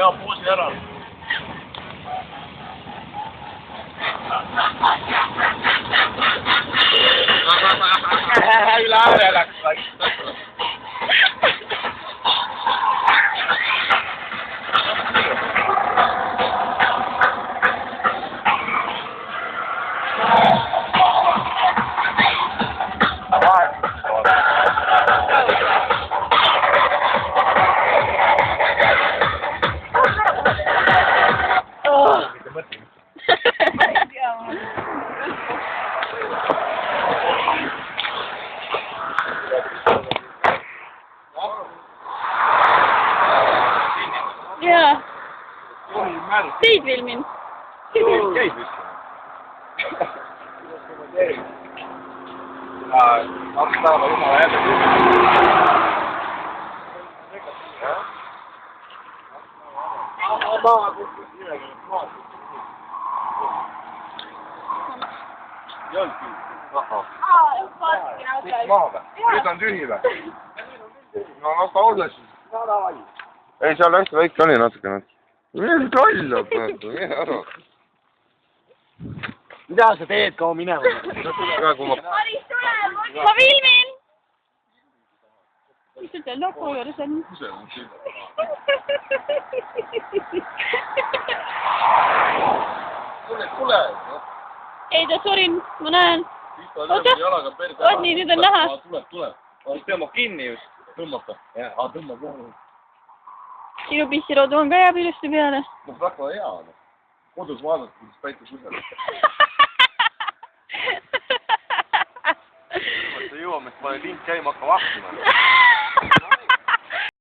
hea poosi ära. Üle ääre läks vaikselt. Jaa. Teid filmin. Käid vist? Kaks päeva jumala jälle. Ei olnud küll. Maha või? Nüüd on tühi või? No las ta olla siis. Ei, seal hästi väike oli natukene. Mis loll on praegu, mine ära. Mida sa teed, kaua minema? Ma filmin! Mis sa teed lopu juures on? Tule! Ei, ta surin, ma näen. Oot nii, nüüd on näha. Tuleb. Tõmbab kinni just. Tõmbab. Tõmbab kohe. Sinu pissiroodu on ka jääb ilusti peale. No väga hea. Kodus vaadata, kuidas päike kusel. Jõuame, et ma olen lind käima hakkama ahtima.